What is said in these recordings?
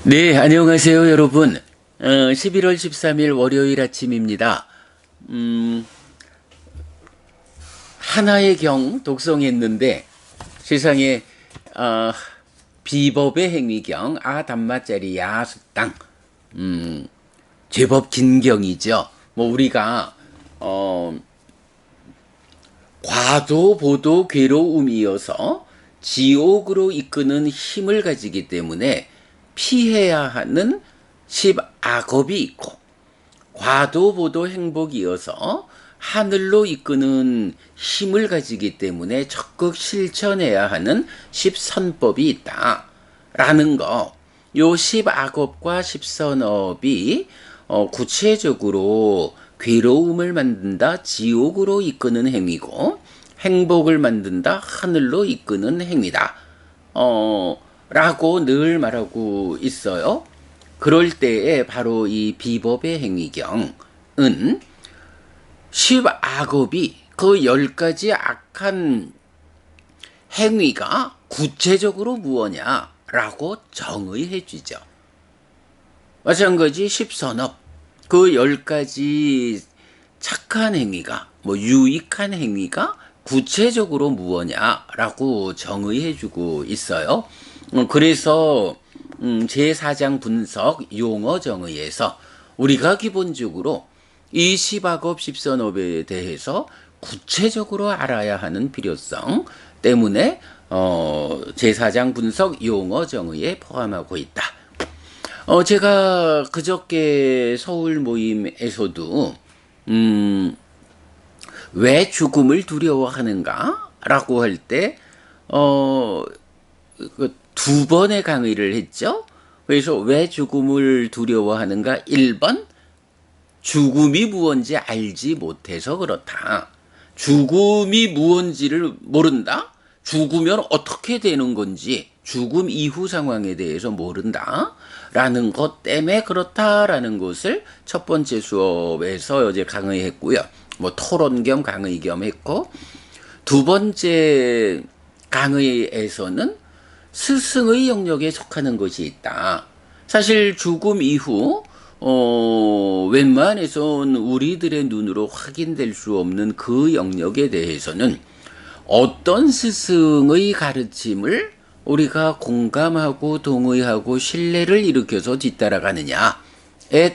네, 안녕하세요, 여러분. 11월 13일 월요일 아침입니다. 하나의 경 독송했는데 세상에 비법의 행위경 단마짜리 야수땅 제법 긴 경이죠. 뭐 우리가 과도 보도 괴로움이어서 지옥으로 이끄는 힘을 가지기 때문에 피해야 하는 10악업이 있고, 과도 보도 행복이어서 하늘로 이끄는 힘을 가지기 때문에 적극 실천해야 하는 10선법이 있다 라는 거. 요 10악업과 10선업이 구체적으로 괴로움을 만든다, 지옥으로 이끄는 행위고, 행복을 만든다, 하늘로 이끄는 행위다 라고 늘 말하고 있어요. 그럴 때에 바로 이 비법의 행위경은 10악업이 그 10가지 악한 행위가 구체적으로 무엇냐라고 정의해 주죠. 마찬가지 10선업, 그 10가지 착한 행위가, 유익한 행위가 구체적으로 무엇냐라고 정의해 주고 있어요. 그래서 제4장 분석 용어 정의에서 우리가 기본적으로 이 10악업 10선업에 대해서 구체적으로 알아야 하는 필요성 때문에 제4장 분석 용어 정의에 포함하고 있다. 제가 그저께 서울 모임에서도 왜 죽음을 두려워하는가? 라고 할 때, 두 번의 강의를 했죠? 그래서 왜 죽음을 두려워하는가? 1번, 죽음이 무언지 알지 못해서 그렇다. 죽음이 무언지를 모른다? 죽으면 어떻게 되는 건지, 죽음 이후 상황에 대해서 모른다? 라는 것 때문에 그렇다라는 것을 첫 번째 수업에서 어제 강의했고요. 토론 겸 강의 겸 했고, 두 번째 강의에서는 스승의 영역에 속하는 것이 있다. 사실 죽음 이후 웬만해선 우리들의 눈으로 확인될 수 없는 그 영역에 대해서는 어떤 스승의 가르침을 우리가 공감하고 동의하고 신뢰를 일으켜서 뒤따라가느냐에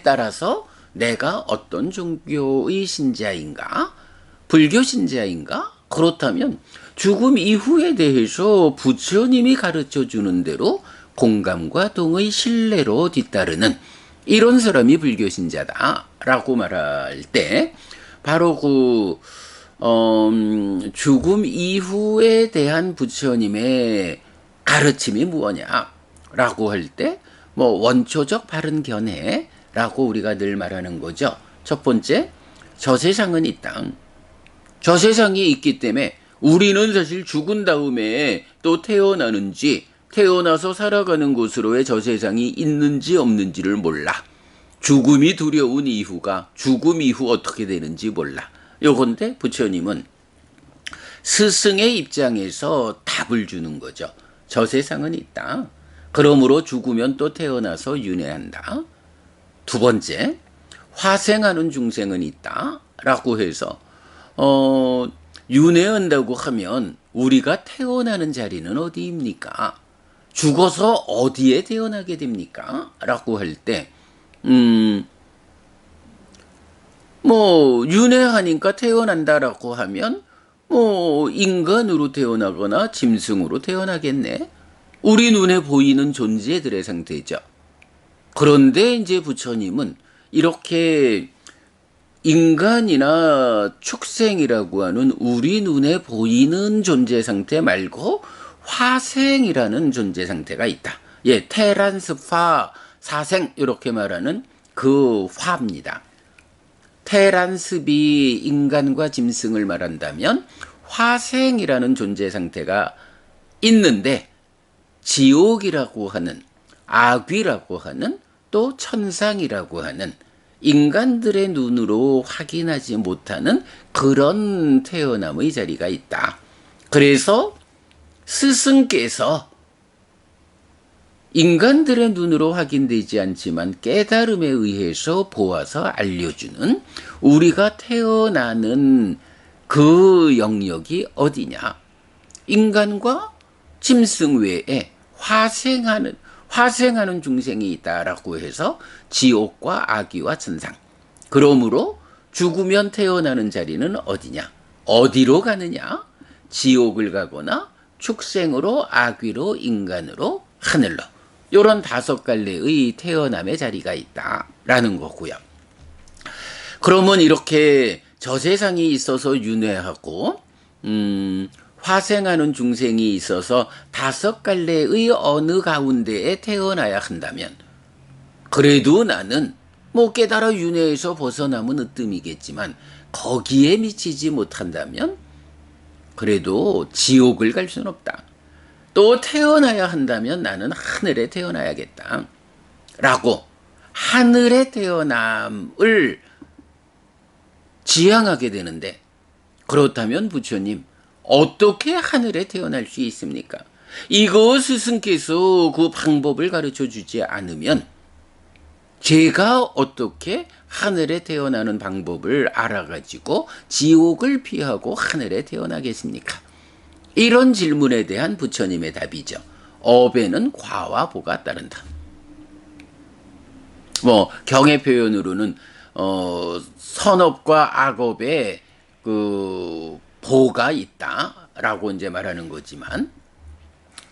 따라서 내가 어떤 종교의 신자인가? 불교 신자인가? 그렇다면 죽음 이후에 대해서 부처님이 가르쳐 주는 대로 공감과 동의, 신뢰로 뒤따르는 이런 사람이 불교 신자다라고 말할 때 바로 죽음 이후에 대한 부처님의 가르침이 무엇냐라고 할 때 원초적 바른 견해라고 우리가 늘 말하는 거죠. 첫 번째, 저 세상은 이 땅. 저 세상이 있기 때문에 우리는 사실 죽은 다음에 또 태어나는지, 태어나서 살아가는 곳으로의 저 세상이 있는지 없는지를 몰라. 죽음이 두려운 이후가 죽음 이후 어떻게 되는지 몰라. 요건데 부처님은 스승의 입장에서 답을 주는 거죠. 저 세상은 있다. 그러므로 죽으면 또 태어나서 윤회한다. 두 번째, 화생하는 중생은 있다. 라고 해서 윤회한다고 하면 우리가 태어나는 자리는 어디입니까? 죽어서 어디에 태어나게 됩니까? 라고 할 때, 윤회하니까 태어난다라고 하면, 인간으로 태어나거나 짐승으로 태어나겠네. 우리 눈에 보이는 존재들의 상태죠. 그런데 이제 부처님은 이렇게 인간이나 축생이라고 하는 우리 눈에 보이는 존재 상태 말고 화생이라는 존재 상태가 있다. 예, 테란스파 사생 이렇게 말하는 그 화입니다. 테란스비 인간과 짐승을 말한다면 화생이라는 존재 상태가 있는데 지옥이라고 하는 악귀라고 하는 또 천상이라고 하는 인간들의 눈으로 확인하지 못하는 그런 태어남의 자리가 있다. 그래서 스승께서 인간들의 눈으로 확인되지 않지만 깨달음에 의해서 보아서 알려주는 우리가 태어나는 그 영역이 어디냐? 인간과 짐승 외에 화생하는 중생이 있다라고 해서 지옥과 악귀와 천상. 그러므로 죽으면 태어나는 자리는 어디냐? 어디로 가느냐? 지옥을 가거나 축생으로, 악귀로, 인간으로, 하늘로. 요런 5갈래의 태어남의 자리가 있다라는 거고요. 그러면 이렇게 저 세상이 있어서 윤회하고 화생하는 중생이 있어서 5갈래의 어느 가운데에 태어나야 한다면, 그래도 나는 뭐 깨달아 윤회에서 벗어나면 으뜸이겠지만 거기에 미치지 못한다면 그래도 지옥을 갈 수는 없다. 또 태어나야 한다면 나는 하늘에 태어나야겠다. 라고 하늘의 태어남을 지향하게 되는데, 그렇다면 부처님 어떻게 하늘에 태어날 수 있습니까? 이거 스승께서 그 방법을 가르쳐 주지 않으면 제가 어떻게 하늘에 태어나는 방법을 알아가지고 지옥을 피하고 하늘에 태어나겠습니까? 이런 질문에 대한 부처님의 답이죠. 업에는 과와 보가 따른다. 뭐 경의 표현으로는 선업과 악업에 그 보가 있다라고 이제 말하는 거지만,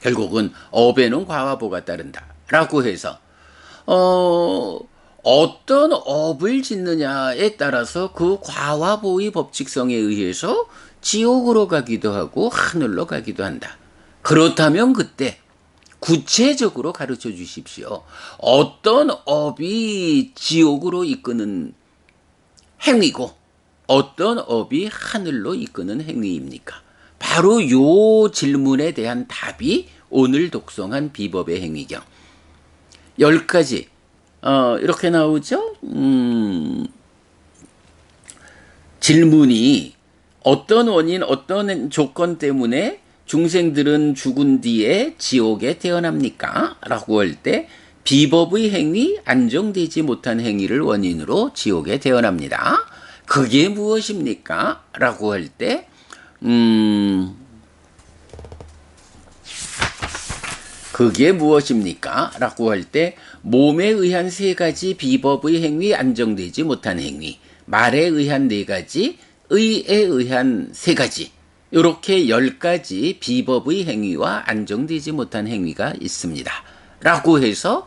결국은 업에는 과와 보가 따른다라고 해서 어떤 업을 짓느냐에 따라서 그 과와 보의 법칙성에 의해서 지옥으로 가기도 하고 하늘로 가기도 한다. 그렇다면 그때 구체적으로 가르쳐 주십시오. 어떤 업이 지옥으로 이끄는 행위고 어떤 업이 하늘로 이끄는 행위입니까? 바로 요 질문에 대한 답이 오늘 독송한 비법의 행위경 10가지 이렇게 나오죠. 질문이 어떤 원인, 어떤 조건 때문에 중생들은 죽은 뒤에 지옥에 태어납니까? 라고 할 때 비법의 행위, 안정되지 못한 행위를 원인으로 지옥에 태어납니다. 그게 무엇입니까? 라고 할 때 그게 무엇입니까? 라고 할 때 몸에 의한 3가지 비법의 행위, 안정되지 못한 행위, 말에 의한 4가지, 의에 의한 3가지, 이렇게 10가지 비법의 행위와 안정되지 못한 행위가 있습니다. 라고 해서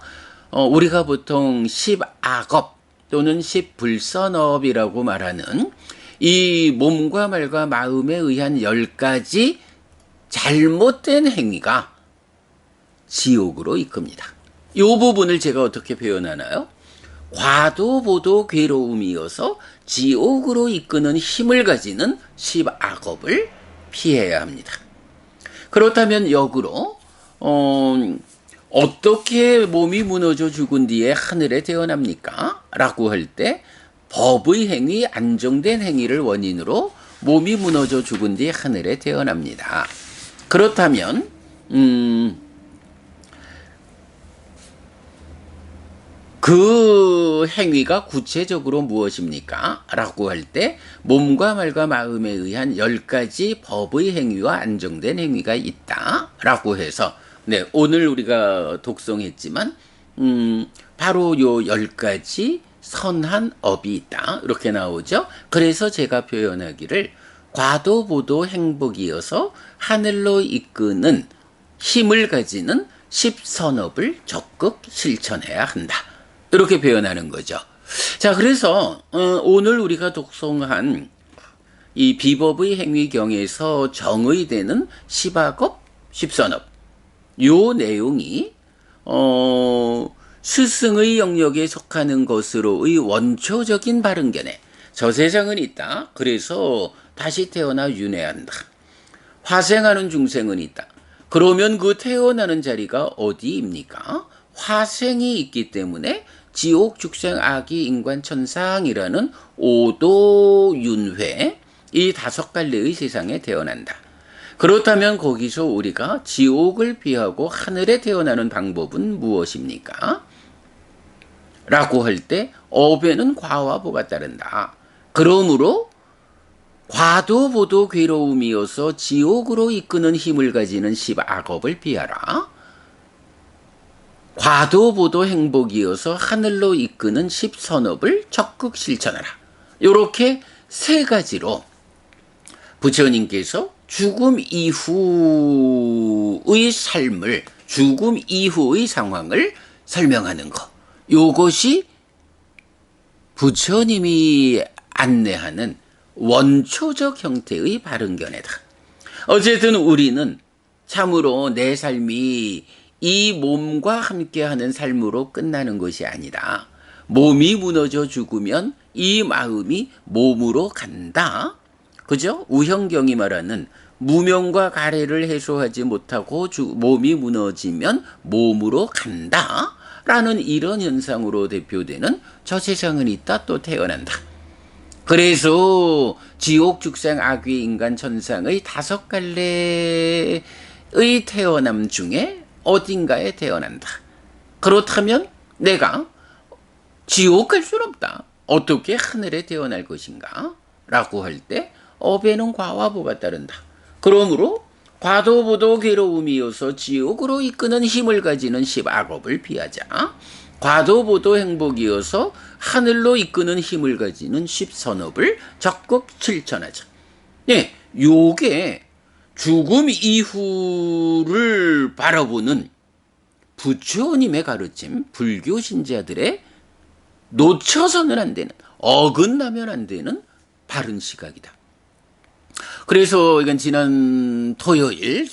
우리가 보통 10악업 또는 10불선업이라고 말하는 이 몸과 말과 마음에 의한 10가지 잘못된 행위가 지옥으로 이끕니다. 이 부분을 제가 어떻게 표현하나요? 과도보도 괴로움이어서 지옥으로 이끄는 힘을 가지는 10악업을 피해야 합니다. 그렇다면 역으로 어떻게 몸이 무너져 죽은 뒤에 하늘에 태어납니까? 라고 할 때 법의 행위, 안정된 행위를 원인으로 몸이 무너져 죽은 뒤에 하늘에 태어납니다. 그렇다면 그 행위가 구체적으로 무엇입니까? 라고 할 때 몸과 말과 마음에 의한 10가지 법의 행위와 안정된 행위가 있다 라고 해서 오늘 우리가 독송했지만 바로 요 10가지 선한 업이 있다 이렇게 나오죠. 그래서 제가 표현하기를 과도보도 행복이어서 하늘로 이끄는 힘을 가지는 10선업을 적극 실천해야 한다. 이렇게 표현하는 거죠. 자, 그래서 오늘 우리가 독송한 이 비법의 행위경에서 정의되는 10악업, 10선업 요 내용이 스승의 영역에 속하는 것으로의 원초적인 바른견에 저 세상은 있다. 그래서 다시 태어나 윤회한다. 화생하는 중생은 있다. 그러면 그 태어나는 자리가 어디입니까? 화생이 있기 때문에 지옥, 축생, 악이, 인간, 천상이라는 오도, 윤회 이 5갈래의 세상에 태어난다. 그렇다면 거기서 우리가 지옥을 피하고 하늘에 태어나는 방법은 무엇입니까? 라고 할 때 업에는 과와 보가 따른다. 그러므로 과도 보도 괴로움이어서 지옥으로 이끄는 힘을 가지는 10악업을 피하라. 과도 보도 행복이어서 하늘로 이끄는 10선업을 적극 실천하라. 이렇게 세 가지로 부처님께서 죽음 이후의 삶을, 죽음 이후의 상황을 설명하는 것. 요것이 부처님이 안내하는 원초적 형태의 바른견해다. 어쨌든 우리는 참으로 내 삶이 이 몸과 함께하는 삶으로 끝나는 것이 아니다. 몸이 무너져 죽으면 이 마음이 몸으로 간다. 그죠? 우형경이 말하는 무명과 가래를 해소하지 못하고 몸이 무너지면 몸으로 간다. 라는 이런 현상으로 대표되는 저 세상은 있다 또 태어난다. 그래서 지옥, 축생, 악귀, 인간, 천상의 5갈래의 태어남 중에 어딘가에 태어난다. 그렇다면 내가 지옥 갈 수는 없다. 어떻게 하늘에 태어날 것인가? 라고 할 때 업에는 과와 보가 따른다. 그러므로 과도 보도 괴로움이어서 지옥으로 이끄는 힘을 가지는 10악업을 피하자. 과도 보도 행복이어서 하늘로 이끄는 힘을 가지는 10선업을 적극 실천하자. 네, 요게 죽음 이후를 바라보는 부처님의 가르침, 불교 신자들의 놓쳐서는 안 되는, 어긋나면 안 되는 바른 시각이다. 그래서 이건 지난 토요일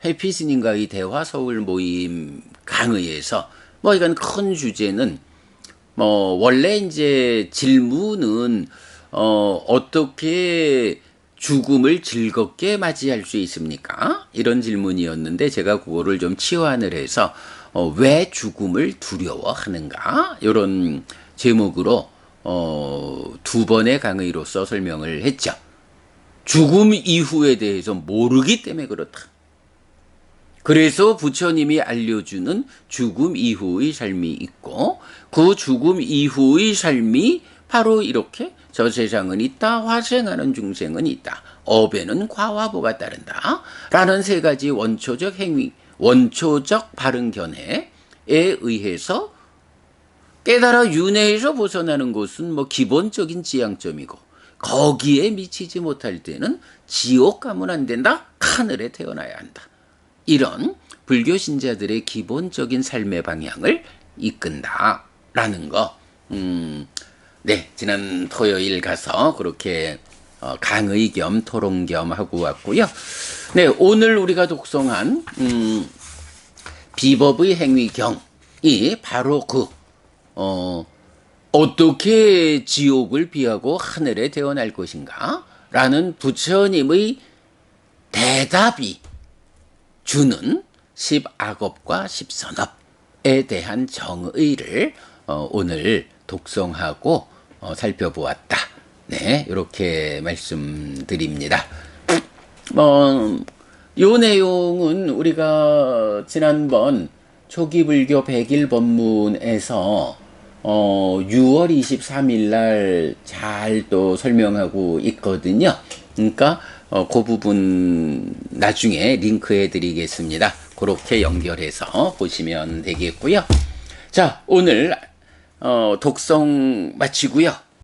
해피 스님과의 대화 서울 모임 강의에서 이건 큰 주제는 원래 이제 질문은 어떻게 죽음을 즐겁게 맞이할 수 있습니까? 이런 질문이었는데 제가 그거를 좀 치환을 해서 왜 죽음을 두려워하는가? 이런 제목으로 2번의 강의로서 설명을 했죠. 죽음 이후에 대해서 모르기 때문에 그렇다. 그래서 부처님이 알려주는 죽음 이후의 삶이 있고 그 죽음 이후의 삶이 바로 이렇게 저 세상은 있다, 화생하는 중생은 있다, 업에는 과와 보가 따른다 라는 세 가지 원초적 행위, 원초적 바른 견해에 의해서 깨달아 윤회에서 벗어나는 것은 기본적인 지향점이고 거기에 미치지 못할 때는 지옥 가면 안 된다, 하늘에 태어나야 한다. 이런 불교 신자들의 기본적인 삶의 방향을 이끈다라는 거. 네, 지난 토요일 가서 그렇게 강의 겸 토론 겸 하고 왔고요. 네, 오늘 우리가 독송한 비법의 행위경이 바로 어떻게 지옥을 피하고 하늘에 태어날 것인가? 라는 부처님의 대답이 주는 10악업과 10선업에 대한 정의를 오늘 독송하고 살펴보았다. 네, 이렇게 말씀드립니다. 요 내용은 우리가 지난번 초기불교 100일 법문에서 6월 23일 날 잘 또 설명하고 있거든요. 그러니까 그 부분 나중에 링크해 드리겠습니다. 그렇게 연결해서 보시면 되겠고요. 자, 오늘 독송 마치고요.